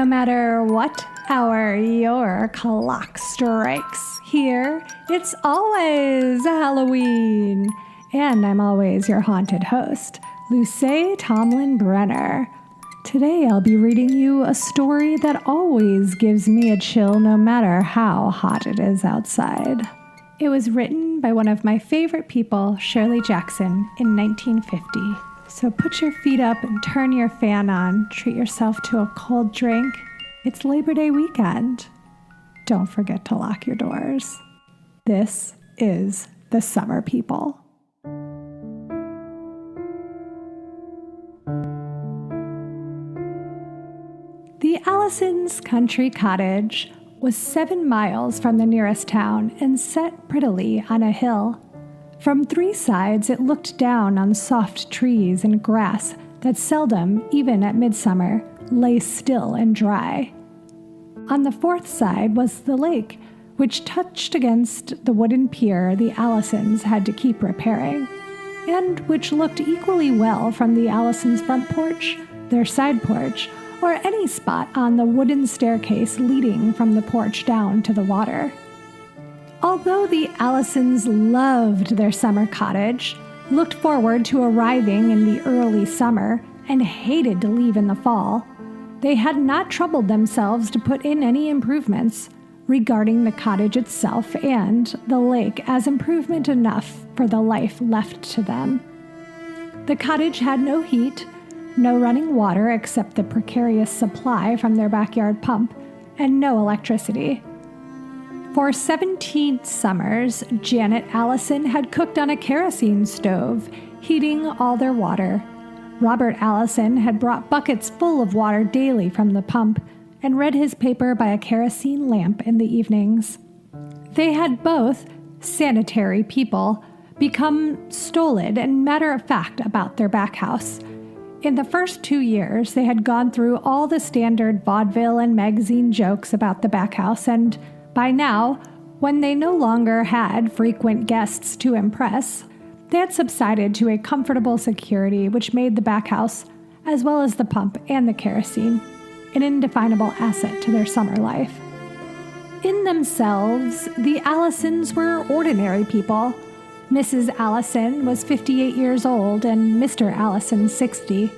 No matter what hour your clock strikes, here it's always Halloween. And I'm always your haunted host, Luce Tomlin Brenner. Today I'll be reading you a story that always gives me a chill no matter how hot it is outside. It was written by one of my favorite people, Shirley Jackson, in 1950. So put your feet up and turn your fan on. Treat yourself to a cold drink. It's Labor Day weekend. Don't forget to lock your doors. This is The Summer People. The Allisons' country cottage was 7 miles from the nearest town and set prettily on a hill. From 3 sides it looked down on soft trees and grass that seldom, even at midsummer, lay still and dry. On the 4th side was the lake, which touched against the wooden pier the Allisons had to keep repairing, and which looked equally well from the Allisons' front porch, their side porch, or any spot on the wooden staircase leading from the porch down to the water. Although the Allisons loved their summer cottage, looked forward to arriving in the early summer, and hated to leave in the fall, they had not troubled themselves to put in any improvements regarding the cottage itself and the lake as improvement enough for the life left to them. The cottage had no heat, no running water except the precarious supply from their backyard pump, and no electricity. For 17 summers, Janet Allison had cooked on a kerosene stove, heating all their water. Robert Allison had brought buckets full of water daily from the pump and read his paper by a kerosene lamp in the evenings. They had both, sanitary people, become stolid and matter-of-fact about their back house. In the first 2 years, they had gone through all the standard vaudeville and magazine jokes about the back house, and by now, when they no longer had frequent guests to impress, they had subsided to a comfortable security which made the back house, as well as the pump and the kerosene, an indefinable asset to their summer life. In themselves, the Allisons were ordinary people. Mrs. Allison was 58 years old and Mr. Allison 60.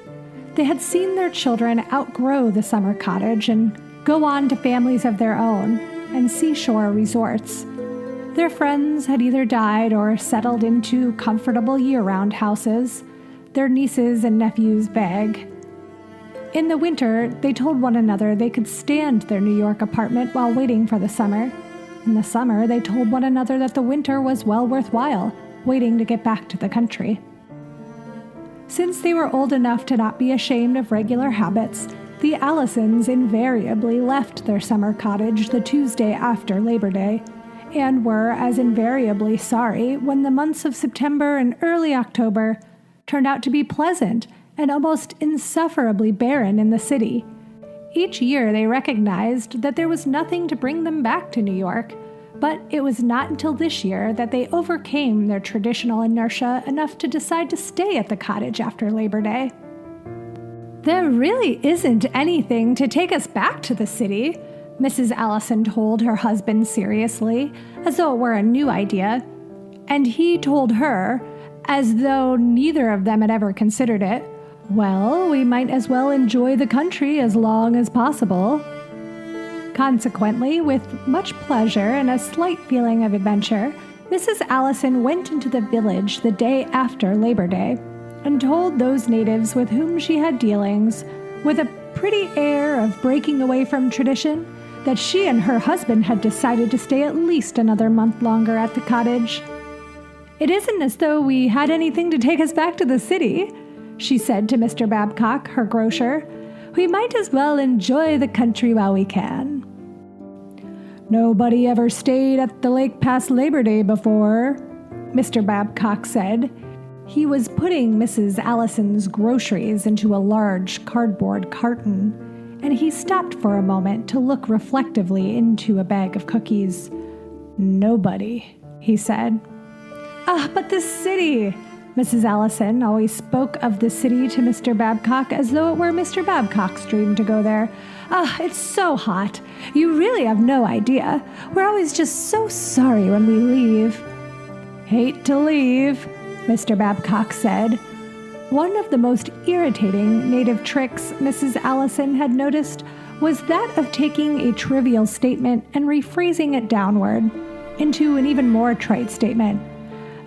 They had seen their children outgrow the summer cottage and go on to families of their own and seashore resorts. Their friends had either died or settled into comfortable year-round houses. Their nieces and nephews beg. In the winter, they told one another they could stand their New York apartment while waiting for the summer. In the summer, they told one another that the winter was well worthwhile, waiting to get back to the country. Since they were old enough to not be ashamed of regular habits, the Allisons invariably left their summer cottage the Tuesday after Labor Day, and were as invariably sorry when the months of September and early October turned out to be pleasant and almost insufferably barren in the city. Each year they recognized that there was nothing to bring them back to New York, but it was not until this year that they overcame their traditional inertia enough to decide to stay at the cottage after Labor Day. "There really isn't anything to take us back to the city," Mrs. Allison told her husband seriously, as though it were a new idea, and he told her, as though neither of them had ever considered it, "Well, we might as well enjoy the country as long as possible." Consequently, with much pleasure and a slight feeling of adventure, Mrs. Allison went into the village the day after Labor Day and told those natives with whom she had dealings, with a pretty air of breaking away from tradition, that she and her husband had decided to stay at least another month longer at the cottage. "It isn't as though we had anything to take us back to the city," she said to Mr. Babcock, her grocer. "We might as well enjoy the country while we can." "Nobody ever stayed at the lake past Labor Day before," Mr. Babcock said. He was putting Mrs. Allison's groceries into a large cardboard carton, and he stopped for a moment to look reflectively into a bag of cookies. "Nobody," he said. "Ah, but the city!" Mrs. Allison always spoke of the city to Mr. Babcock as though it were Mr. Babcock's dream to go there. It's so hot. You really have no idea. We're always just so sorry when we leave." "Hate to leave," Mr. Babcock said. One of the most irritating native tricks Mrs. Allison had noticed was that of taking a trivial statement and rephrasing it downward into an even more trite statement.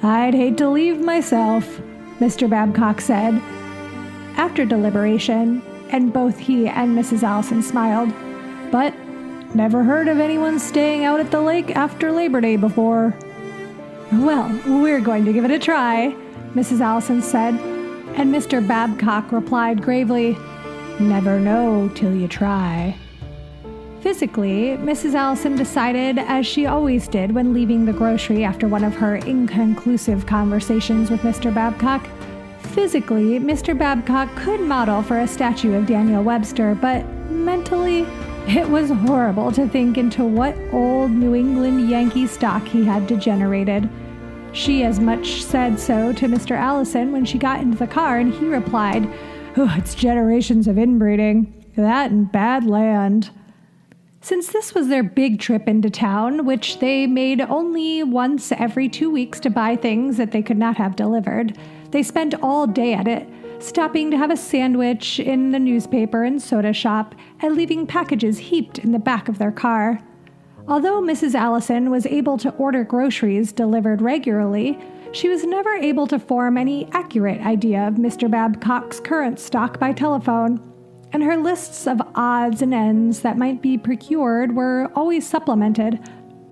"I'd hate to leave myself," Mr. Babcock said. After deliberation, and both he and Mrs. Allison smiled, "But never heard of anyone staying out at the lake after Labor Day before." "Well, we're going to give it a try," Mrs. Allison said, and Mr. Babcock replied gravely, "Never know till you try." Physically, Mrs. Allison decided, as she always did when leaving the grocery after one of her inconclusive conversations with Mr. Babcock, physically, Mr. Babcock could model for a statue of Daniel Webster, but mentally, it was horrible to think into what old New England Yankee stock he had degenerated. She as much said so to Mr. Allison when she got into the car, and he replied, "Oh, it's generations of inbreeding. That and bad land." Since this was their big trip into town, which they made only once every 2 weeks to buy things that they could not have delivered, they spent all day at it, stopping to have a sandwich in the newspaper and soda shop, and leaving packages heaped in the back of their car. Although Mrs. Allison was able to order groceries delivered regularly, she was never able to form any accurate idea of Mr. Babcock's current stock by telephone, and her lists of odds and ends that might be procured were always supplemented,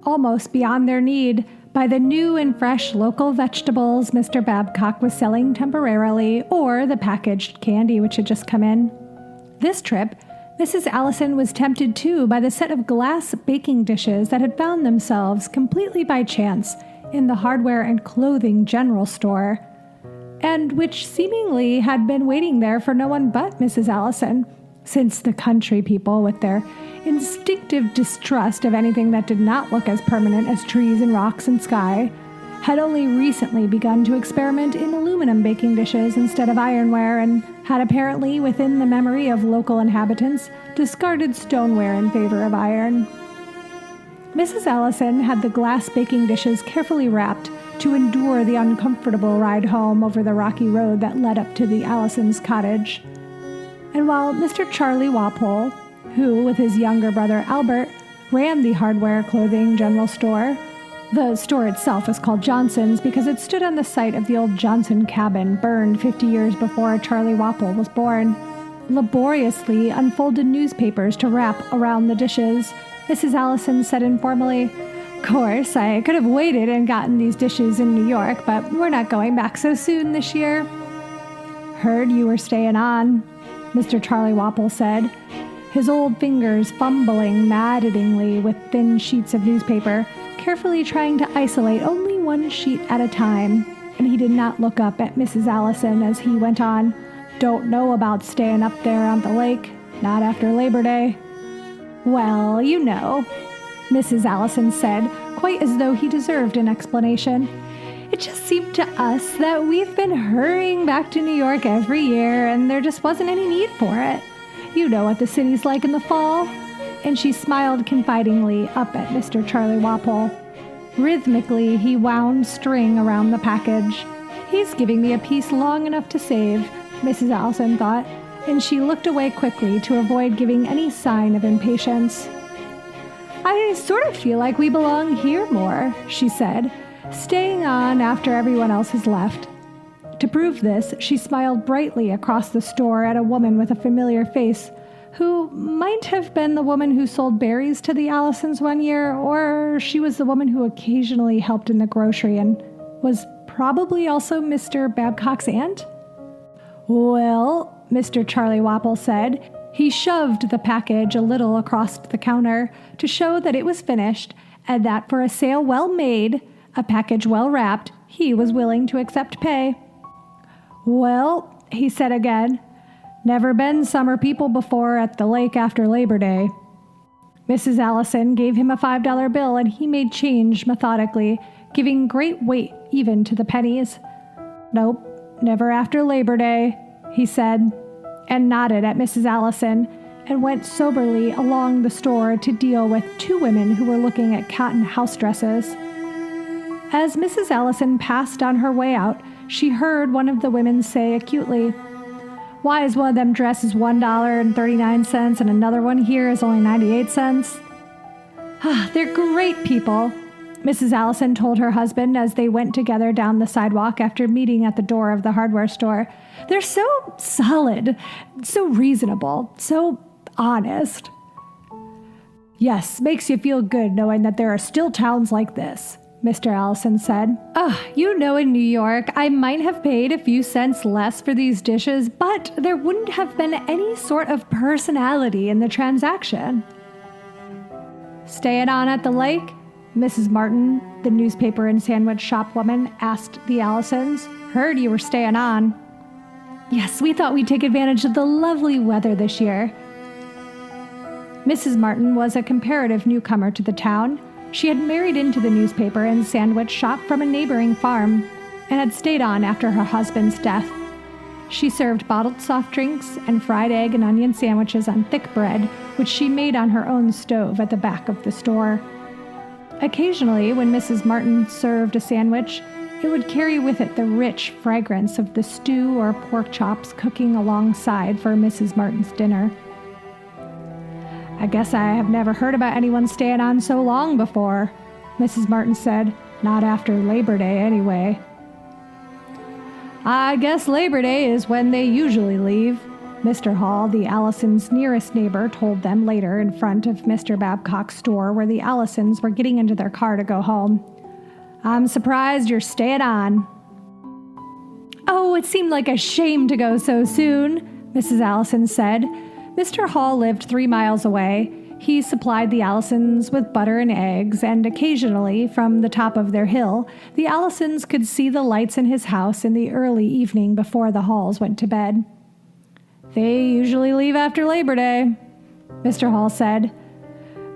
almost beyond their need, by the new and fresh local vegetables Mr. Babcock was selling temporarily, or the packaged candy which had just come in. This trip, Mrs. Allison was tempted too by the set of glass baking dishes that had found themselves completely by chance in the hardware and clothing general store, and which seemingly had been waiting there for no one but Mrs. Allison, since the country people, with their instinctive distrust of anything that did not look as permanent as trees and rocks and sky, had only recently begun to experiment in aluminum baking dishes instead of ironware, and had apparently, within the memory of local inhabitants, discarded stoneware in favor of iron. Mrs. Allison had the glass baking dishes carefully wrapped to endure the uncomfortable ride home over the rocky road that led up to the Allisons' cottage. And while Mr. Charlie Walpole, who, with his younger brother Albert, ran the hardware clothing general store, the store itself was called Johnson's because it stood on the site of the old Johnson cabin burned 50 years before Charlie Walpole was born, laboriously unfolded newspapers to wrap around the dishes, Mrs. Allison said informally, "Course, I could have waited and gotten these dishes in New York, but we're not going back so soon this year." "Heard you were staying on," Mr. Charlie Walpole said, his old fingers fumbling maddeningly with thin sheets of newspaper, carefully trying to isolate only one sheet at a time, and he did not look up at Mrs. Allison as he went on, "Don't know about staying up there on the lake, not after Labor Day." "Well, you know," Mrs. Allison said, quite as though he deserved an explanation. "It just seemed to us that we've been hurrying back to New York every year, and there just wasn't any need for it. You know what the city's like in the fall." And she smiled confidingly up at Mr. Charlie Walpole. Rhythmically, he wound string around the package. "He's giving me a piece long enough to save," Mrs. Allison thought, and she looked away quickly to avoid giving any sign of impatience. "I sort of feel like we belong here more," she said, staying on after everyone else has left. To prove this, she smiled brightly across the store at a woman with a familiar face, who might have been the woman who sold berries to the Allisons one year, or she was the woman who occasionally helped in the grocery and was probably also Mr. Babcock's aunt. "Well," Mr. Charlie Walpole said. He shoved the package a little across the counter to show that it was finished, and that for a sale well made, a package well wrapped, he was willing to accept pay. "Well," he said again, "never been summer people before at the lake after Labor Day." Mrs. Allison gave him a $5 bill, and he made change methodically, giving great weight even to the pennies. "Nope, "Never after Labor Day," he said, and nodded at Mrs. Allison, and went soberly along the store to deal with two women who were looking at cotton house dresses. As Mrs. Allison passed on her way out, she heard one of the women say acutely, "Why is one of them dresses $1.39 and another one here is only 98 cents? They're great people," Mrs. Allison told her husband as they went together down the sidewalk after meeting at the door of the hardware store. "They're so solid, so reasonable, so honest." "Yes, makes you feel good knowing that there are still towns like this," Mr. Allison said. In New York, I might have paid a few cents less for these dishes, but there wouldn't have been any sort of personality in the transaction." "Staying on at the lake?" Mrs. Martin, the newspaper and sandwich shop woman, asked the Allisons. "Heard you were staying on." "Yes, we thought we'd take advantage of the lovely weather this year." Mrs. Martin was a comparative newcomer to the town. She had married into the newspaper and sandwich shop from a neighboring farm and had stayed on after her husband's death. She served bottled soft drinks and fried egg and onion sandwiches on thick bread, which she made on her own stove at the back of the store. Occasionally, when Mrs. Martin served a sandwich, it would carry with it the rich fragrance of the stew or pork chops cooking alongside for Mrs. Martin's dinner. "I guess I have never heard about anyone staying on so long before," Mrs. Martin said. "Not after Labor Day, anyway." "I guess Labor Day is when they usually leave," Mr. Hall, the Allisons' nearest neighbor, told them later in front of Mr. Babcock's store where the Allisons were getting into their car to go home. "I'm surprised you're staying on." "Oh, it seemed like a shame to go so soon," Mrs. Allison said. Mr. Hall lived 3 miles away. He supplied the Allisons with butter and eggs, and occasionally, from the top of their hill, the Allisons could see the lights in his house in the early evening before the Halls went to bed. "They usually leave after Labor Day," Mr. Hall said.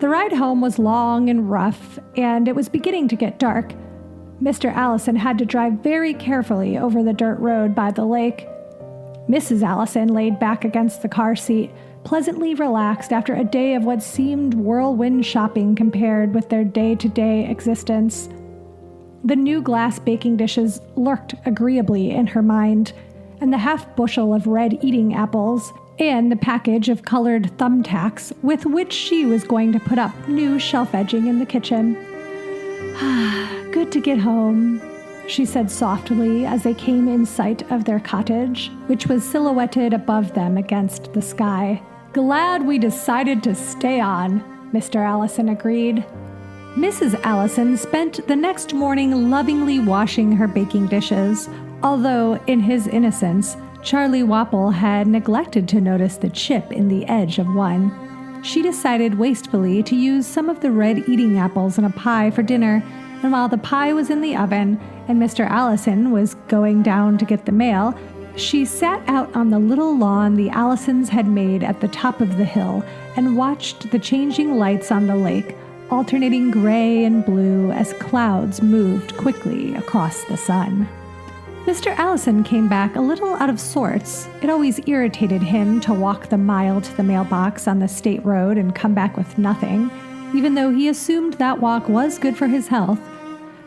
The ride home was long and rough, and it was beginning to get dark. Mr. Allison had to drive very carefully over the dirt road by the lake. Mrs. Allison laid back against the car seat, pleasantly relaxed after a day of what seemed whirlwind shopping compared with their day-to-day existence. The new glass baking dishes lurked agreeably in her mind, and the half-bushel of red eating apples, and the package of colored thumbtacks with which she was going to put up new shelf edging in the kitchen. "Good to get home," she said softly as they came in sight of their cottage, which was silhouetted above them against the sky. "Glad we decided to stay on," Mr. Allison agreed. Mrs. Allison spent the next morning lovingly washing her baking dishes, although, in his innocence, Charlie Wapple had neglected to notice the chip in the edge of one. She decided wastefully to use some of the red eating apples in a pie for dinner, and while the pie was in the oven and Mr. Allison was going down to get the mail, she sat out on the little lawn the Allisons had made at the top of the hill and watched the changing lights on the lake, alternating gray and blue as clouds moved quickly across the sun. Mr. Allison came back a little out of sorts. It always irritated him to walk the mile to the mailbox on the state road and come back with nothing, even though he assumed that walk was good for his health.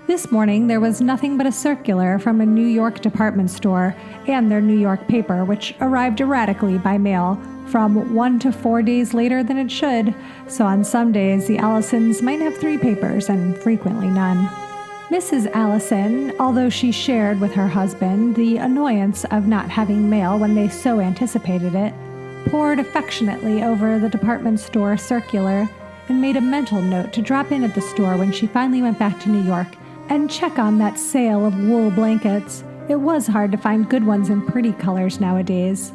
This morning, there was nothing but a circular from a New York department store and their New York paper, which arrived erratically by mail from 1 to 4 days later than it should, so on some days the Allisons might have 3 papers and frequently none. Mrs. Allison, although she shared with her husband the annoyance of not having mail when they so anticipated it, pored affectionately over the department store circular and made a mental note to drop in at the store when she finally went back to New York and check on that sale of wool blankets. It was hard to find good ones in pretty colors nowadays.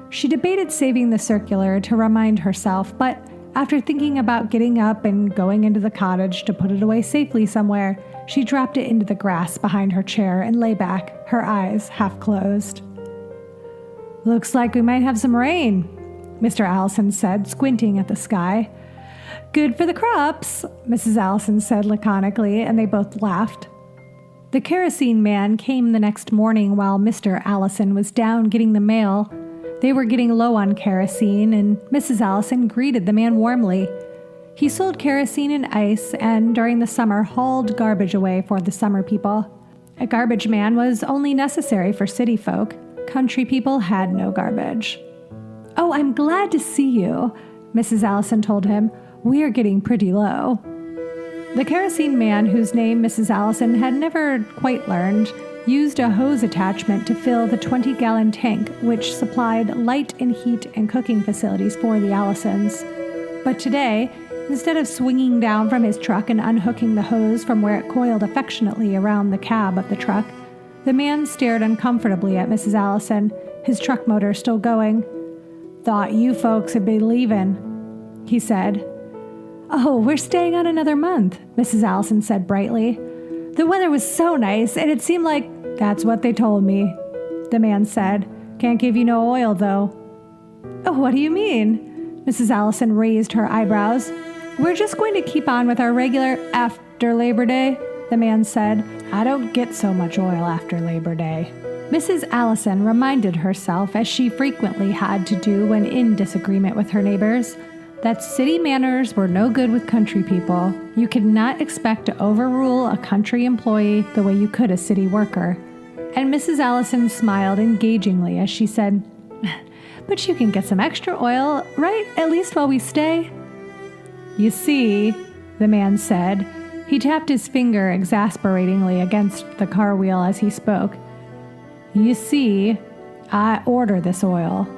She debated saving the circular to remind herself, but after thinking about getting up and going into the cottage to put it away safely somewhere, she dropped it into the grass behind her chair and lay back, her eyes half closed. "Looks like we might have some rain," Mr. Allison said, squinting at the sky. "Good for the crops," Mrs. Allison said laconically, and they both laughed. The kerosene man came the next morning while Mr. Allison was down getting the mail. They were getting low on kerosene, and Mrs. Allison greeted the man warmly. He sold kerosene and ice, and during the summer hauled garbage away for the summer people. A garbage man was only necessary for city folk. Country people had no garbage. "Oh, I'm glad to see you," Mrs. Allison told him. "We're getting pretty low." The kerosene man, whose name Mrs. Allison had never quite learned, used a hose attachment to fill the 20-gallon tank, which supplied light and heat and cooking facilities for the Allisons. But today, instead of swinging down from his truck and unhooking the hose from where it coiled affectionately around the cab of the truck, the man stared uncomfortably at Mrs. Allison, his truck motor still going. "Thought you folks had been leaving," he said. "Oh, we're staying on another month," Mrs. Allison said brightly. "The weather was so nice, and it seemed like—" "That's what they told me," the man said. "Can't give you no oil, though." "Oh, what do you mean?" Mrs. Allison raised her eyebrows. "We're just going to keep on with our regular after Labor Day," the man said. "I don't get so much oil after Labor Day." Mrs. Allison reminded herself, as she frequently had to do when in disagreement with her neighbors, that city manners were no good with country people. You could not expect to overrule a country employee the way you could a city worker. And Mrs. Allison smiled engagingly as she said, "But you can get some extra oil, right? At least while we stay." "You see," the man said. He tapped his finger exasperatingly against the car wheel as he spoke. "You see, I order this oil.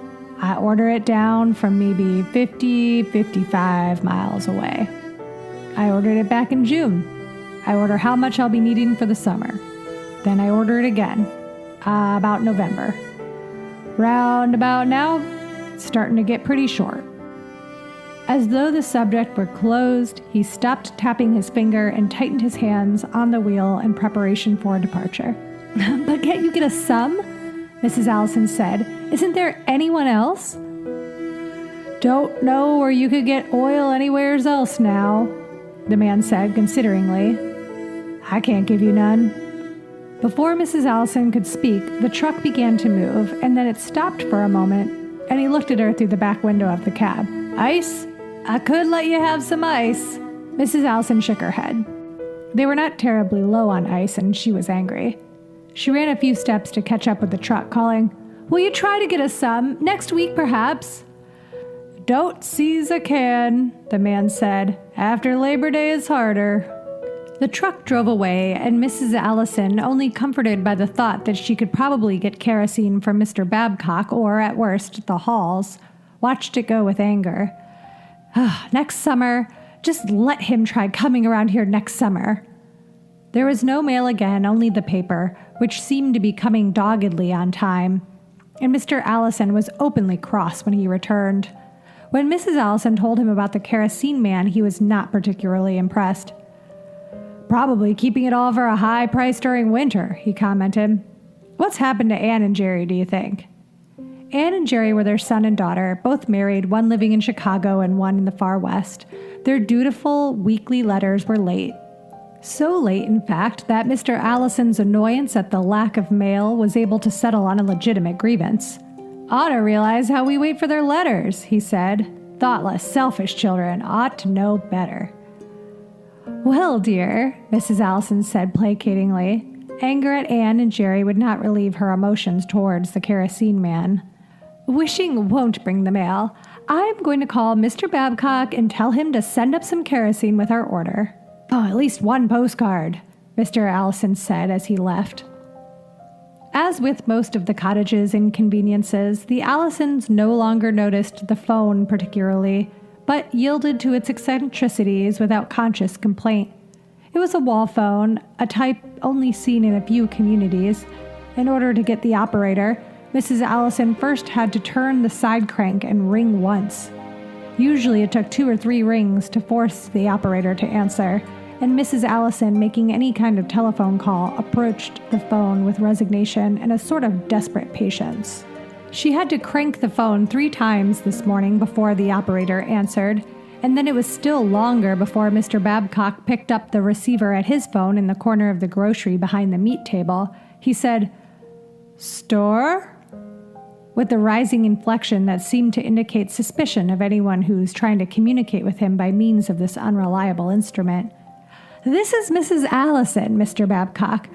I order it down from maybe 55 miles away. I ordered it back in June. I order how much I'll be needing for the summer. Then I order it again, about November. Round about now, it's starting to get pretty short." As though the subject were closed, he stopped tapping his finger and tightened his hands on the wheel in preparation for departure. "But can't you get a sum?" Mrs. Allison said. "Isn't there anyone else?" "Don't know where you could get oil anywheres else now," the man said consideringly. "I can't give you none." Before Mrs. Allison could speak, the truck began to move, and then it stopped for a moment, and he looked at her through the back window of the cab. "Ice? I could let you have some ice." Mrs. Allison shook her head. They were not terribly low on ice, and she was angry. She ran a few steps to catch up with the truck, calling, "Will you try to get us some? Next week, perhaps?" "Don't seize a can," the man said. "After Labor Day is harder." The truck drove away, and Mrs. Allison, only comforted by the thought that she could probably get kerosene from Mr. Babcock or, at worst, the Halls, watched it go with anger. Next summer, just let him try coming around here next summer. There was no mail again, only the paper, which seemed to be coming doggedly on time, and Mr. Allison was openly cross when he returned. When Mrs. Allison told him about the kerosene man, he was not particularly impressed. "Probably keeping it all for a high price during winter," he commented. "What's happened to Ann and Jerry, do you think?" Ann and Jerry were their son and daughter, both married, one living in Chicago and one in the far west. Their dutiful weekly letters were late. So late, in fact, that Mr. Allison's annoyance at the lack of mail was able to settle on a legitimate grievance. "Ought to realize how we wait for their letters," he said. "Thoughtless, selfish children ought to know better." "Well, dear," Mrs. Allison said placatingly. Anger at Ann and Jerry would not relieve her emotions towards the kerosene man. "Wishing won't bring the mail. I'm going to call Mr. Babcock and tell him to send up some kerosene with our order." "Oh, at least one postcard," Mr. Allison said as he left. As with most of the cottage's inconveniences, the Allisons no longer noticed the phone particularly, but yielded to its eccentricities without conscious complaint. It was a wall phone, a type only seen in a few communities. In order to get the operator, Mrs. Allison first had to turn the side crank and ring once. Usually it took 2 or 3 rings to force the operator to answer, and Mrs. Allison, making any kind of telephone call, approached the phone with resignation and a sort of desperate patience. She had to crank the phone 3 times this morning before the operator answered, and then it was still longer before Mr. Babcock picked up the receiver at his phone in the corner of the grocery behind the meat table. He said, "Store?" with a rising inflection that seemed to indicate suspicion of anyone who's trying to communicate with him by means of this unreliable instrument. "This is Mrs. Allison, Mr. Babcock.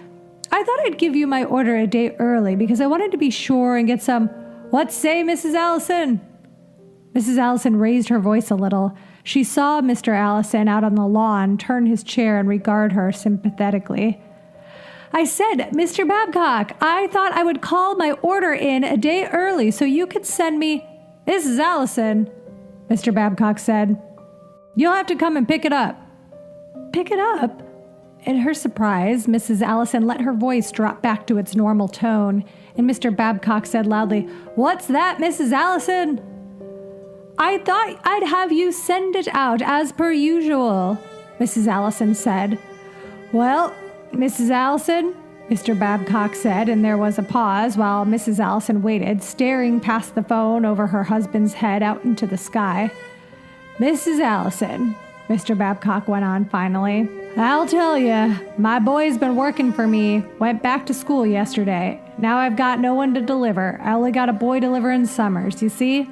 I thought I'd give you my order a day early because I wanted to be sure and get some—" "What say, Mrs. Allison?" Mrs. Allison raised her voice a little. She saw Mr. Allison out on the lawn turn his chair and regard her sympathetically. "I said, Mr. Babcock, I thought I would call my order in a day early so you could send me—" "Mrs. Allison," Mr. Babcock said, "you'll have to come and pick it up." "Pick it up?" In her surprise, Mrs. Allison let her voice drop back to its normal tone, and Mr. Babcock said loudly, "What's that, Mrs. Allison?" "I thought I'd have you send it out as per usual," Mrs. Allison said. "Well, Mrs. Allison," Mr. Babcock said, and there was a pause while Mrs. Allison waited, staring past the phone over her husband's head out into the sky. "Mrs. Allison," Mr. Babcock went on finally, "I'll tell you, my boy's been working for me, went back to school yesterday. Now I've got no one to deliver. I only got a boy delivering summers, you see?"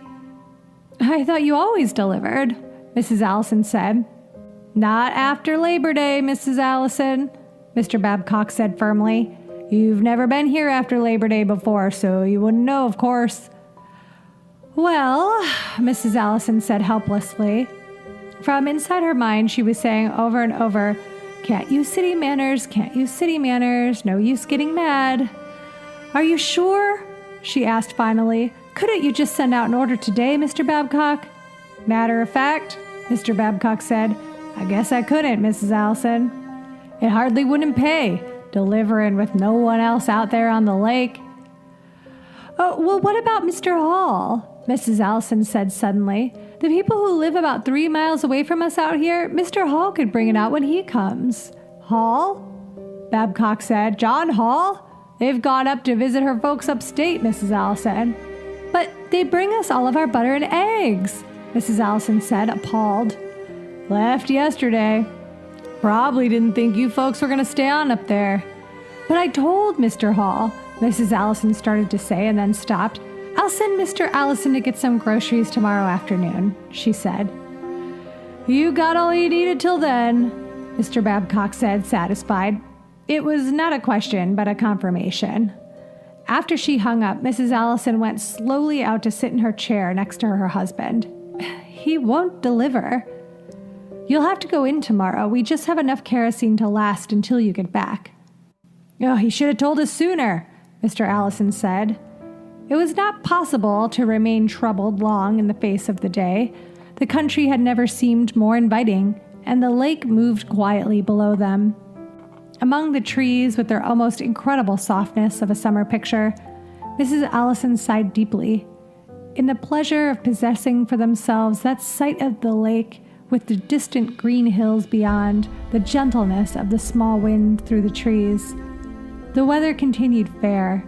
"I thought you always delivered," Mrs. Allison said. "Not after Labor Day, Mrs. Allison," Mr. Babcock said firmly. "You've never been here after Labor Day before, so you wouldn't know, of course." "Well," Mrs. Allison said helplessly. From inside her mind, she was saying over and over, "Can't use city manners, can't use city manners, no use getting mad." "Are you sure?" she asked finally. "Couldn't you just send out an order today, Mr. Babcock?" "Matter of fact," Mr. Babcock said, "I guess I couldn't, Mrs. Allison. It hardly wouldn't pay, delivering with no one else out there on the lake." "Oh, well, what about Mr. Hall?" Mrs. Allison said suddenly. "The people who live about 3 miles away from us out here, Mr. Hall could bring it out when he comes." "Hall?" Babcock said. "John Hall? They've gone up to visit her folks upstate, Mrs. Allison." "But they bring us all of our butter and eggs," Mrs. Allison said, appalled. "Left yesterday. Probably didn't think you folks were going to stay on up there." "But I told Mr. Hall," Mrs. Allison started to say and then stopped. "I'll send Mr. Allison to get some groceries tomorrow afternoon," she said. "You got all you needed till then," Mr. Babcock said, satisfied. It was not a question, but a confirmation. After she hung up, Mrs. Allison went slowly out to sit in her chair next to her husband. "He won't deliver." "You'll have to go in tomorrow. We just have enough kerosene to last until you get back." "Oh, he should have told us sooner," Mr. Allison said. It was not possible to remain troubled long in the face of the day. The country had never seemed more inviting, and the lake moved quietly below them. Among the trees, with their almost incredible softness of a summer picture, Mrs. Allison sighed deeply. In the pleasure of possessing for themselves that sight of the lake, with the distant green hills beyond, the gentleness of the small wind through the trees. The weather continued fair.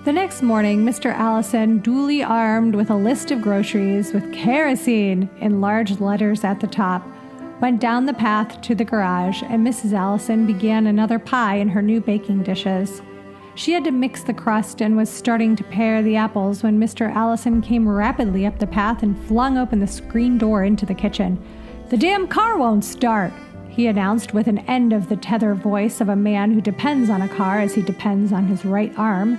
The next morning, Mr. Allison, duly armed with a list of groceries with kerosene in large letters at the top, went down the path to the garage, and Mrs. Allison began another pie in her new baking dishes. She had to mix the crust and was starting to pare the apples when Mr. Allison came rapidly up the path and flung open the screen door into the kitchen. "The damn car won't start," he announced with an end of the tether voice of a man who depends on a car as he depends on his right arm.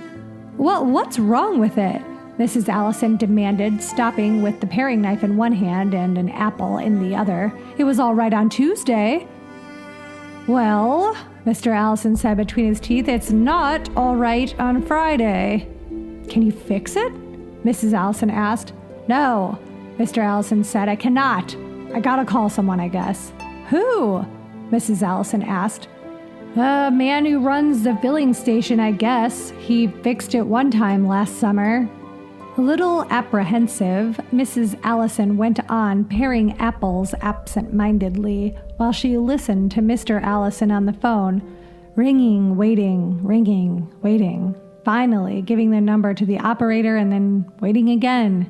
"Well, what's wrong with it?" Mrs. Allison demanded, stopping with the paring knife in one hand and an apple in the other. "It was all right on Tuesday." "Well," Mr. Allison said between his teeth, "it's not all right on Friday." "Can you fix it?" Mrs. Allison asked. "No," Mr. Allison said, "I cannot. I gotta call someone, I guess." "Who?" Mrs. Allison asked. "A man who runs the filling station, I guess. He fixed it one time last summer." A little apprehensive, Mrs. Allison went on paring apples absent-mindedly while she listened to Mr. Allison on the phone, ringing, waiting, finally giving the number to the operator and then waiting again,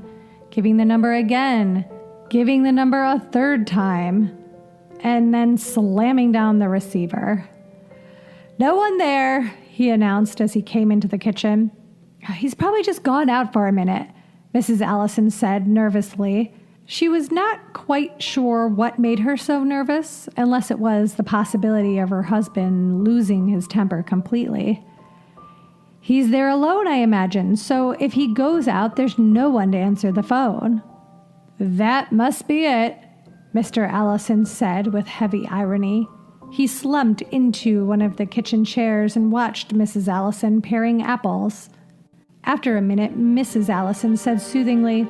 giving the number again, giving the number a third time, and then slamming down the receiver. "No one there," he announced as he came into the kitchen. "He's probably just gone out for a minute," Mrs. Allison said nervously. She was not quite sure what made her so nervous, unless it was the possibility of her husband losing his temper completely. "He's there alone, I imagine, so if he goes out, there's no one to answer the phone." "That must be it," Mr. Allison said with heavy irony. He slumped into one of the kitchen chairs and watched Mrs. Allison paring apples. After a minute, Mrs. Allison said soothingly,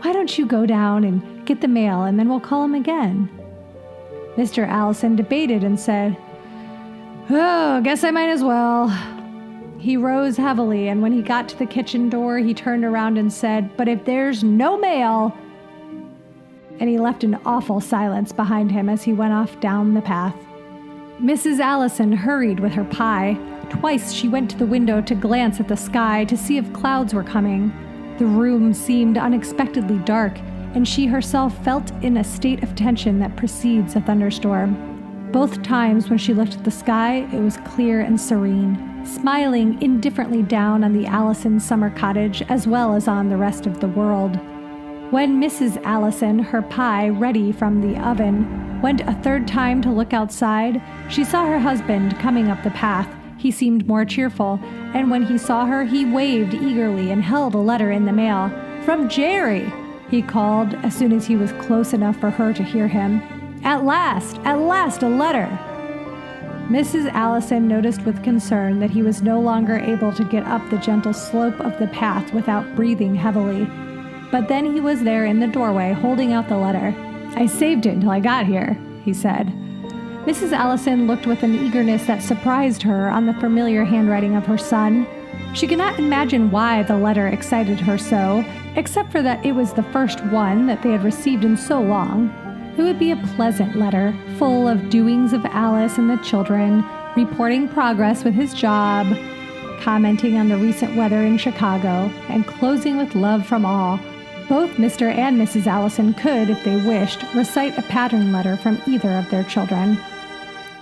"Why don't you go down and get the mail and then we'll call him again?" Mr. Allison debated and said, "Oh, guess I might as well." He rose heavily, and when he got to the kitchen door, he turned around and said, "But if there's no mail," and he left an awful silence behind him as he went off down the path. Mrs. Allison hurried with her pie. Twice she went to the window to glance at the sky to see if clouds were coming. The room seemed unexpectedly dark, and she herself felt in a state of tension that precedes a thunderstorm. Both times when she looked at the sky, it was clear and serene, smiling indifferently down on the Allison summer cottage as well as on the rest of the world. When Mrs. Allison, her pie ready from the oven, went a third time to look outside, she saw her husband coming up the path. He seemed more cheerful, and when he saw her, he waved eagerly and held a letter in the mail. "From Jerry," he called as soon as he was close enough for her to hear him. At last, a letter." Mrs. Allison noticed with concern that he was no longer able to get up the gentle slope of the path without breathing heavily. But then he was there in the doorway holding out the letter. "I saved it until I got here," he said. Mrs. Allison looked with an eagerness that surprised her on the familiar handwriting of her son. She could not imagine why the letter excited her so, except for that it was the first one that they had received in so long. It would be a pleasant letter, full of doings of Alice and the children, reporting progress with his job, commenting on the recent weather in Chicago, and closing with love from all. Both Mr. and Mrs. Allison could, if they wished, recite a pattern letter from either of their children.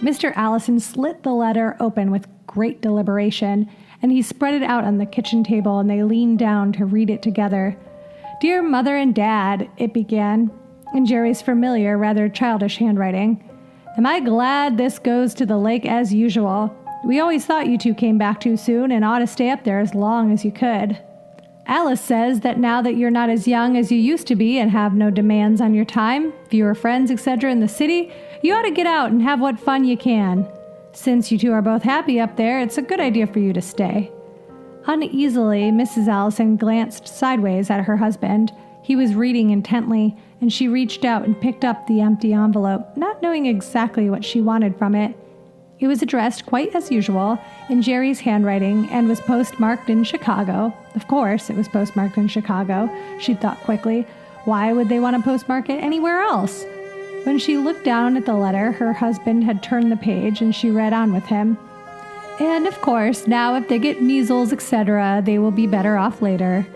Mr. Allison slit the letter open with great deliberation, and he spread it out on the kitchen table, and they leaned down to read it together. "Dear Mother and Dad," it began, in Jerry's familiar, rather childish handwriting. "Am I glad this goes to the lake as usual. We always thought you two came back too soon and ought to stay up there as long as you could. Alice says that now that you're not as young as you used to be and have no demands on your time, fewer friends, etc. in the city, you ought to get out and have what fun you can. Since you two are both happy up there, it's a good idea for you to stay." Uneasily, Mrs. Allison glanced sideways at her husband. He was reading intently, and she reached out and picked up the empty envelope, not knowing exactly what she wanted from it. It was addressed, quite as usual, in Jerry's handwriting and was postmarked in Chicago. Of course, it was postmarked in Chicago, she thought quickly. Why would they want to postmark it anywhere else? When she looked down at the letter, her husband had turned the page, and she read on with him. "And, of course, now if they get measles, etc., they will be better off later.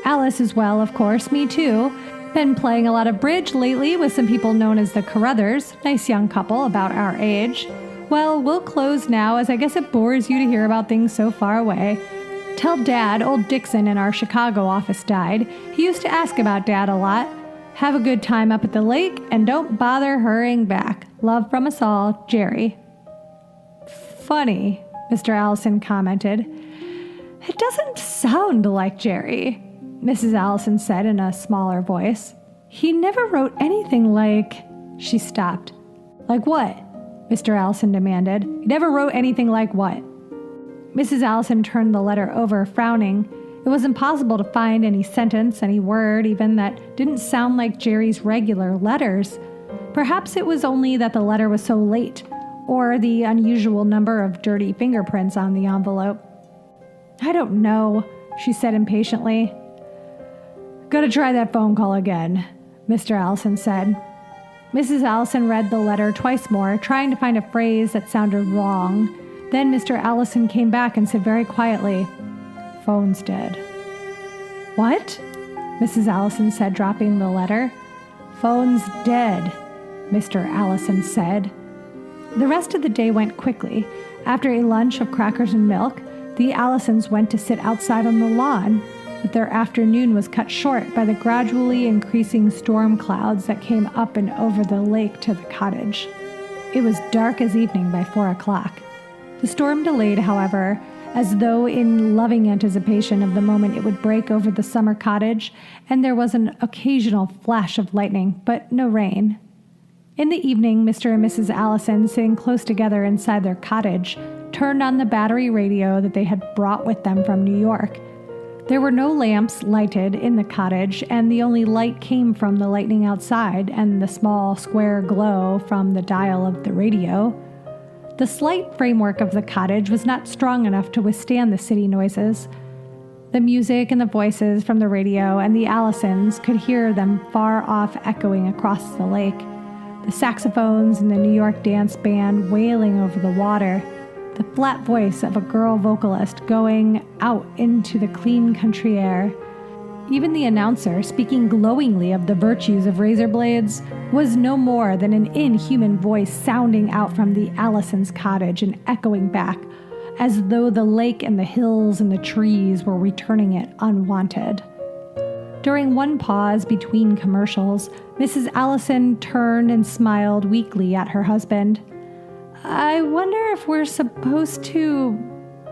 Alice as well, of course, me too. Been playing a lot of bridge lately with some people known as the Carruthers, nice young couple about our age. Well, we'll close now, as I guess it bores you to hear about things so far away. Tell Dad old Dixon in our Chicago office died. He used to ask about Dad a lot. Have a good time up at the lake, and don't bother hurrying back. Love from us all, Jerry." "Funny," Mr. Allison commented. "It doesn't sound like Jerry," Mrs. Allison said in a smaller voice. "He never wrote anything like—" She stopped. "Like what?" Mr. Allison demanded. "He never wrote anything like what?" Mrs. Allison turned the letter over, frowning. It was impossible to find any sentence, any word even, that didn't sound like Jerry's regular letters. Perhaps it was only that the letter was so late, or the unusual number of dirty fingerprints on the envelope. "I don't know," she said impatiently. "Gotta try that phone call again," Mr. Allison said. Mrs. Allison read the letter twice more, trying to find a phrase that sounded wrong. Then Mr. Allison came back and said very quietly, "Phone's dead." "What?" Mrs. Allison said, dropping the letter. phone's dead," Mr. Allison said. The rest of the day went quickly. After a lunch of crackers and milk, the Allisons went to sit outside on the lawn, but their afternoon was cut short by the gradually increasing storm clouds that came up and over the lake to the cottage. It was dark as evening by 4 o'clock. The storm delayed, however, as though in loving anticipation of the moment it would break over the summer cottage, and there was an occasional flash of lightning, but no rain. In the evening, Mr. and Mrs. Allison, sitting close together inside their cottage, turned on the battery radio that they had brought with them from New York. There were no lamps lighted in the cottage, and the only light came from the lightning outside and the small square glow from the dial of the radio. The slight framework of the cottage was not strong enough to withstand the city noises. The music and the voices from the radio and the Allisons could hear them far off echoing across the lake. The saxophones and the New York dance band wailing over the water. The flat voice of a girl vocalist going out into the clean country air. Even the announcer, speaking glowingly of the virtues of razor blades, was no more than an inhuman voice sounding out from the Allisons' cottage and echoing back, as though the lake and the hills and the trees were returning it unwanted. During one pause between commercials, Mrs. Allison turned and smiled weakly at her husband. "I wonder if we're supposed to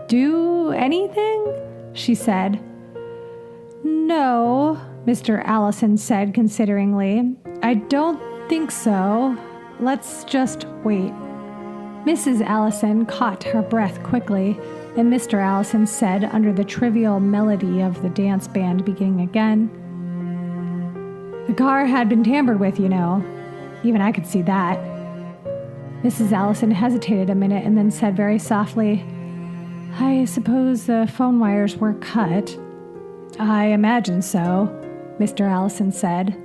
do anything?" she said. "No," Mr. Allison said consideringly. "I don't think so. Let's just wait." Mrs. Allison caught her breath quickly, and Mr. Allison said under the trivial melody of the dance band beginning again, "The car had been tampered with, you know. Even I could see that." Mrs. Allison hesitated a minute and then said very softly, "I suppose the phone wires were cut." "I imagine so," Mr. Allison said.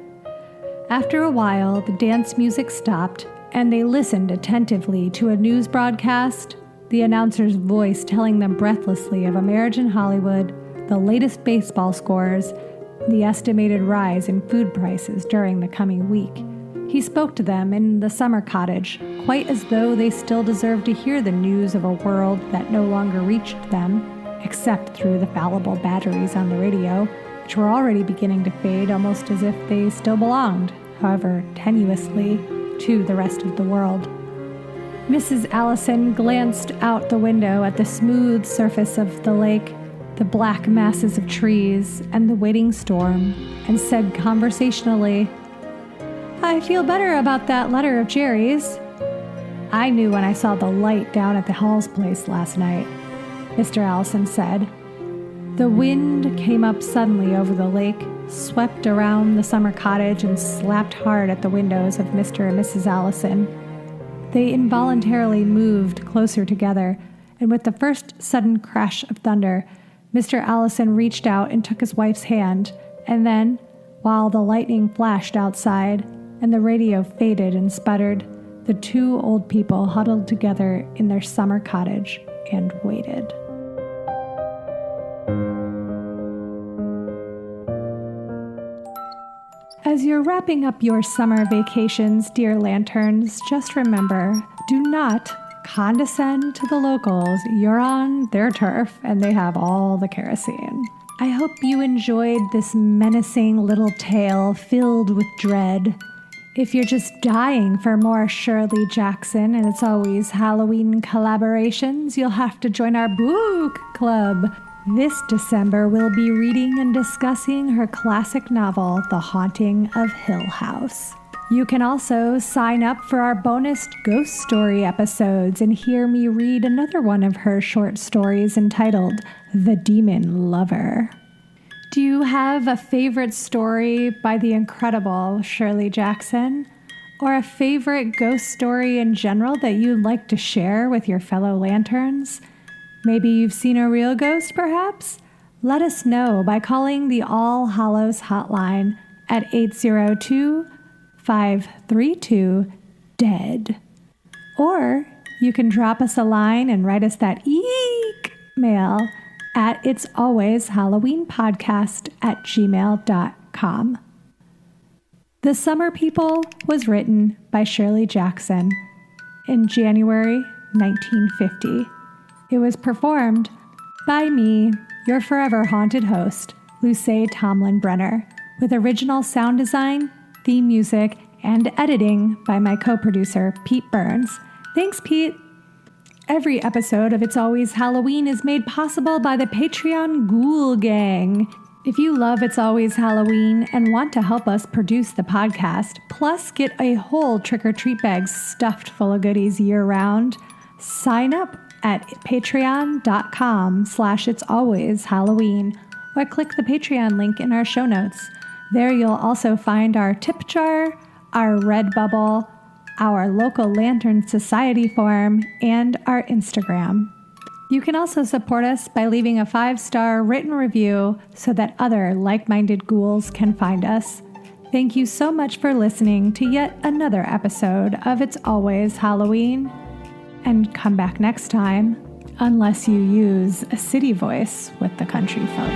After a while, the dance music stopped, and they listened attentively to a news broadcast, the announcer's voice telling them breathlessly of a marriage in Hollywood, the latest baseball scores, the estimated rise in food prices during the coming week. He spoke to them in the summer cottage, quite as though they still deserved to hear the news of a world that no longer reached them, except through the fallible batteries on the radio, which were already beginning to fade almost as if they still belonged, however tenuously, to the rest of the world. Mrs. Allison glanced out the window at the smooth surface of the lake, the black masses of trees, and the waiting storm, and said conversationally, "I feel better about that letter of Jerry's. I knew when I saw the light down at the Hall's place last night," Mr. Allison said. The wind came up suddenly over the lake, swept around the summer cottage, and slapped hard at the windows of Mr. and Mrs. Allison. They involuntarily moved closer together, and with the first sudden crash of thunder, Mr. Allison reached out and took his wife's hand, and then, while the lightning flashed outside and the radio faded and sputtered, the two old people huddled together in their summer cottage and waited. As you're wrapping up your summer vacations, dear lanterns, just remember, do not condescend to the locals. You're on their turf, and they have all the kerosene. I hope you enjoyed this menacing little tale filled with dread. If you're just dying for more Shirley Jackson and It's Always Halloween collaborations, you'll have to join our book club. This December, we'll be reading and discussing her classic novel, The Haunting of Hill House. You can also sign up for our bonus ghost story episodes and hear me read another one of her short stories entitled The Demon Lover. Do you have a favorite story by the incredible Shirley Jackson? Or a favorite ghost story in general that you'd like to share with your fellow lanterns? Maybe you've seen a real ghost, perhaps? Let us know by calling the All Hallows Hotline at 802-532-DEAD. Or you can drop us a line and write us that eeeekmail at itsalwayshalloweenpodcast@gmail.com. The Summer People was written by Shirley Jackson in January 1950. It was performed by me, your forever haunted host, Luce Tomlin Brenner, with original sound design, theme music, and editing by my co-producer, Pete Burns. Thanks, Pete. Every episode of It's Always Halloween is made possible by the Patreon Ghoul Gang. If you love It's Always Halloween and want to help us produce the podcast, plus get a whole trick-or-treat bag stuffed full of goodies year-round, sign up at patreon.com/itsalwayshalloween or click the Patreon link in our show notes. There you'll also find our tip jar, our Redbubble, our local Lantern Society forum, and our Instagram. You can also support us by leaving a 5-star written review so that other like-minded ghouls can find us. Thank you so much for listening to yet another episode of It's Always Halloween. And come back next time, unless you use a city voice with the country folk.